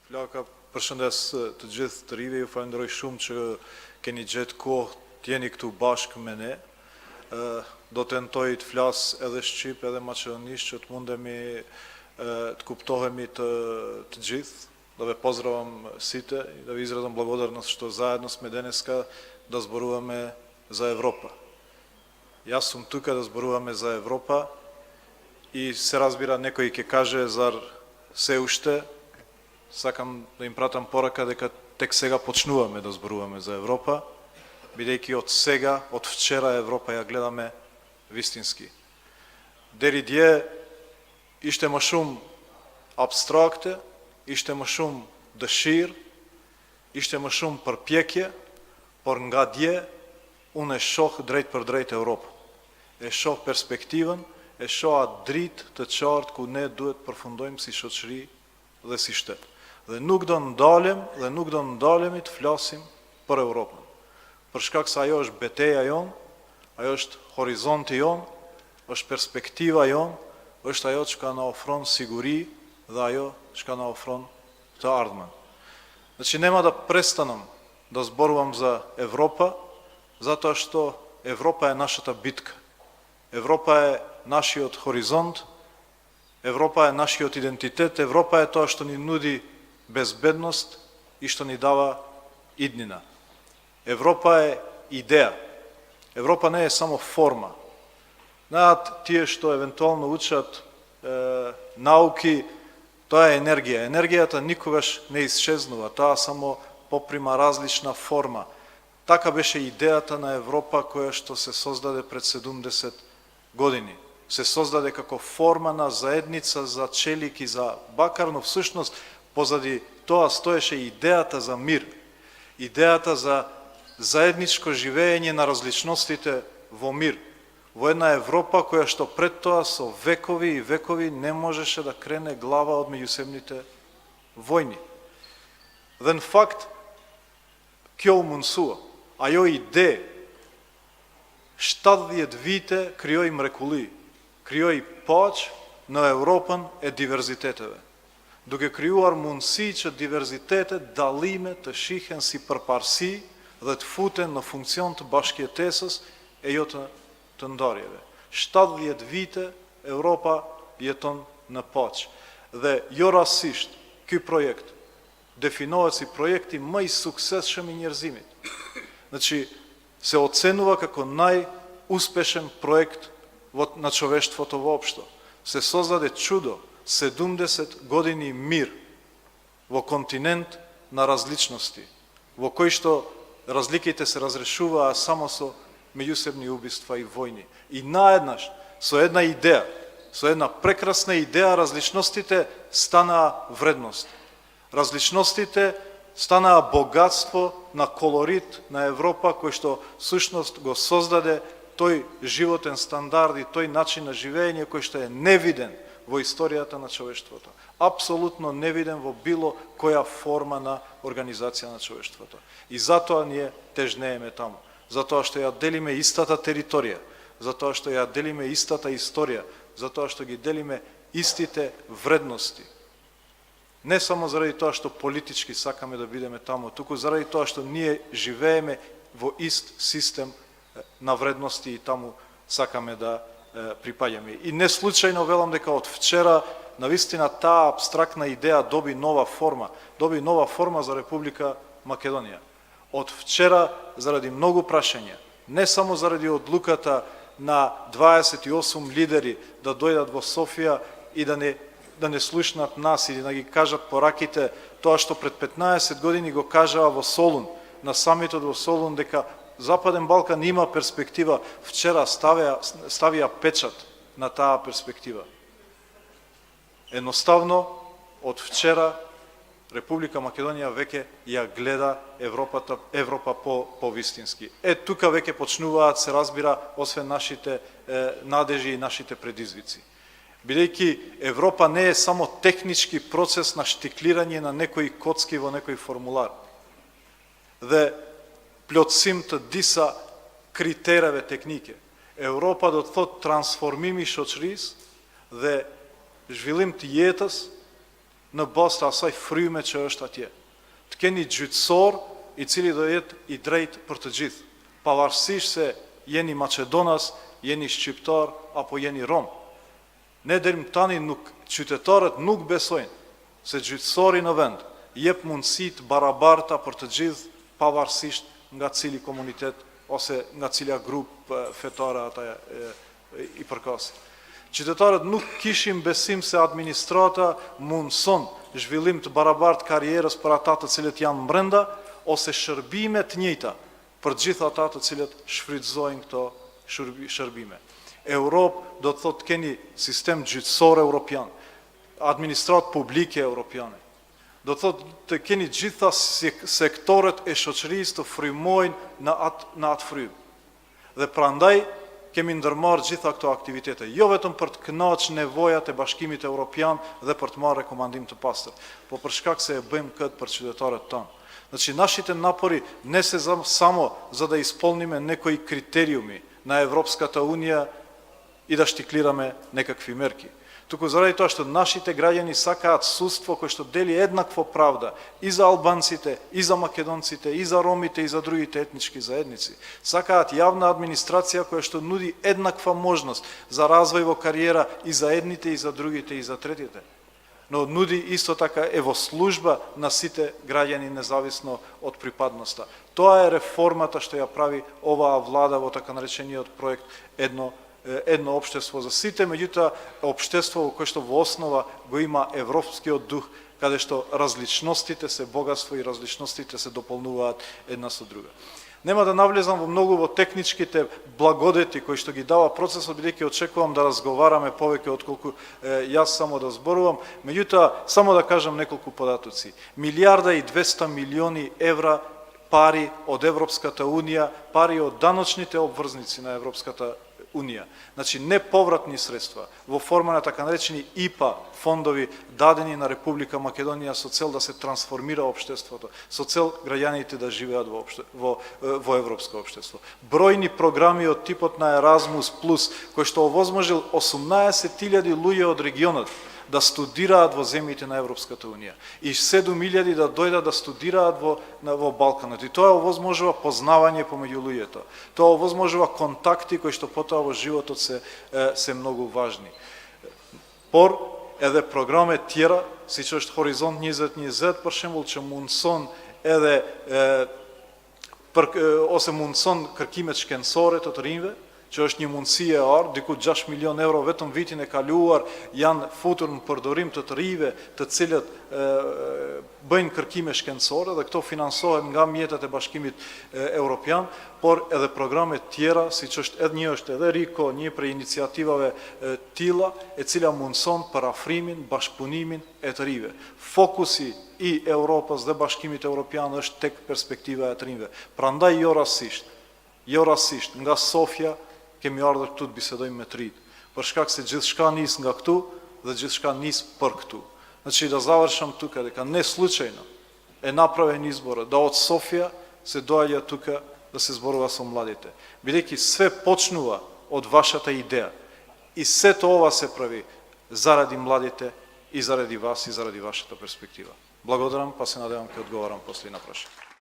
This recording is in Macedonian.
Flaka, përshëndes të gjithë të rive, ju falenderoj shumë që keni gjetë kohë të jeni këtu bashkë me ne. Do të tentoj të flas edhe shqip edhe maqedonisht që të mundemi të kuptohemi të gjithë. Да ви поздравам сите и да ви изразам благодарност што заедно сме денеска да зборуваме за Европа. Јас сум тука да зборуваме за Европа и се разбира некој ќе каже зар се уште, сакам да им пратам порака дека тек сега почнуваме да зборуваме за Европа, бидејќи од сега, од вчера Европа ја гледаме вистински. Deri dje ishte më shumë abstrakte, ishte më shumë dëshirë, ishte më shumë përpjekje, por nga dje unë e shoh drejt për drejt Europën. E shoh perspektivën, e shoh atë dritë të qartë ku ne duhet përfundojmë si shoqëri dhe si shtet. Dhe nuk do ndalemi të flasim për Europën. Për shkak se ajo është betejë jonë, ajo është horizonti jonë, është perspektiva jonë, është ajo që ka na ofron siguri dhe ajo që ka na ofron të ardhmen. Znači nema da prestanem da zborujem za Evropa, zato što Evropa je našата bitka. Evropa je našiot horizont, Evropa je našiot identitet, Evropa je to što ni nudi bezbednost i što ni dava idnina. Evropa je ideja. Evropa ne je samo forma. Знаат тие што евентуално учат науки, тоа е енергија. Енергијата никогаш не исчезнува, таа само поприма различна форма. Така беше идејата на Европа која што се создаде пред 70 години. Се создаде како форма на заедница за челик и за бакар, но всушност позади тоа стоеше идејата за мир, идејата за заедничко живење на различностите во мир. Во една Европа која што пред тоа со векови и векови не можеше да крене глава од меѓусебните војни. Dhe në fakt, kjo u mundsua. Ajo ide 70 vite krijoi mrekulli, krijoi paqë në Europën e diverziteteve, duke krijuar mundësi që diverzitetet, dallime të shihen si përparësi dhe të futen në funksion të bashkëjetesës e jo të ndarjeve. 70 vite Europa jeton në paqë. Dhe jo rastisht, ky projekt definohet si projekti më i suksesshëm i njerëzimit. Znači, se ocenува како најуспешен проект на човештвото воопшто. Се создаде чудо, 70 години мир во континент на различности, во кој што разликите се разрешуваа само со меѓусебни убиства и војни. И наеднаш, со една идеја, со една прекрасна идеја, различностите станаа вредност. Различностите станаа богатство на колорит на Европа, кој што сушност го создаде тој животен стандард и тој начин на живење кој што е невиден во историјата на човештвото. Апсолутно невиден во било која форма на организација на човештвото. И затоа ние тежнееме таму. Затоа што ја делиме истата територија, затоа што ја делиме истата историја, затоа што ги делиме истите вредности. Не само заради тоа што политички сакаме да бидеме таму, туку заради тоа што ние живееме во ист систем на вредности и таму сакаме да припаѓаме. И не случајно велам дека од вчера навистина таа абстрактна идеја доби нова форма за Република Македонија. Од вчера, заради многу прашања, не само заради одлуката на 28 лидери да дојдат во Софија и да не слушнат нас или да ги кажат пораките, тоа што пред 15 години го кажаа во Солун, на самитот во Солун, дека Западен Балкан има перспектива, вчера ставија печат на таа перспектива. Едноставно, од вчера Република Македонија веќе ја гледа Европа по-вистински. Тука веќе почнуваат, се разбира, освен нашите надежи и нашите предизвици. Бидејќи Европа не е само технички процес на штиклирање на некои коцки во некој формулар. Dhe plotësim të disa kritereve teknike. Europa do të thotë transformimi i shoqërisë dhe zhvillim të jetës në bazë të asaj fryme që është atje. Të keni gjyqësor i cili do jetë i drejtë për të gjithë, pavarësisht se jeni Maqedonas, jeni shqiptar apo jeni rom. Ne deri më tani qytetarët nuk besojnë se gjyqësori në vend jep mundësi të barabarta për të gjithë, pavarësisht nga cili komunitet ose nga cila grup fetare ata i përkasin. Qytetarët nuk kishin besim se administrata mundson zhvillim të barabartë karrierës për ata të cilët janë brenda ose shërbime të njëjta për gjithë ata të cilët shfrytëzojnë këto shërbime. Europë do të thotë keni sistem gjyqësor evropian, administratë publike evropiane. Do të thotë të keni gjitha sektoret e shoqërisë të frymojnë në atë frymë. Dhe prandaj kemi ndërmarrë gjitha këto aktivitete, jo vetëm për të kënaqur nevojat e Bashkimit Evropian dhe për të marrë rekomandim të pastër, po për shkak se e bëjmë këtë për qytetarët tonë. Znači, našите napori ne se samo za da ispunimo nekoj kriterijumi na Evropskата unija i da štiklirаме nekakvi merki. Туку заради тоа што нашите граѓани сакаат судство кое што дели еднакво правда и за албанците, и за македонците, и за ромите, и за другите етнички заедници. Сакаат јавна администрација која што нуди еднаква можност за развој во кариера и за едните, и за другите, и за третите. Но нуди исто така е во служба на сите граѓани независно од припадноста. Тоа е реформата што ја прави оваа влада во така наречениот проект едно општество за сите, меѓутоа општество во кое што во основа го има европскиот дух, каде што различностите се богатство и различностите се дополнуваат една со друга. Нема да навлезам во многу во техничките благодети кои што ги дава процесот, бидејќи очекувам да разговараме повеќе отколку јас само да зборувам, меѓутоа само да кажам неколку податоци. 1,2 милиони евра пари од Европската унија, пари од даночните обврзници на Европската унија. Значи, неповратни средства во форма на така наречени ИПА фондови дадени на Република Македонија со цел да се трансформира општеството, со цел граѓаните да живеат во европско општество. Бројни програми од типот на Еразмус Плюс, кој што овозможил 18.000 луѓе од регионот да студираат во земјите на Европската унија и 7.000 да дојдат да студираат во Балканот. И тоа овозможува познавање помеѓу луѓето. Тоа овозможува контакти кои што потоа во животот се многу важни. Por edhe programe tjera, siç është Horizont 2020 për shembull, që mundson edhe ose mundson kërkimet shkencore të rinjve, që është një mundësi e ardhur, diku 6 milion euro vetëm vitin e kaluar janë futur në përdorim të rinjve, të cilët bëjnë kërkime shkencore dhe këto finansohet nga mjetet e Bashkimit Evropian, por edhe programe tjera, siç është edhe RICO, një prej iniciativave tilla, e cila mundson parafrimin, bashkëpunimin e të rinjve. Fokusi i Europës dhe Bashkimit Evropian është tek perspektiva e të rinjve. Prandaj jo rastisht nga Sofia kemi ardhur këtu të bisedojmë me të rinjt, për shkak se gjithçka nis nga këtu dhe gjithçka nis për këtu. Znači da završam тука дека не случајно е направен изборот да од Софија се доаѓа тука да се зборува со младите, бидејќи све почнува од вашата идеја и сето ова се прави заради младите и заради вас и заради вашата перспектива. Благодарам, па се надевам ќе одговарам после на прашања.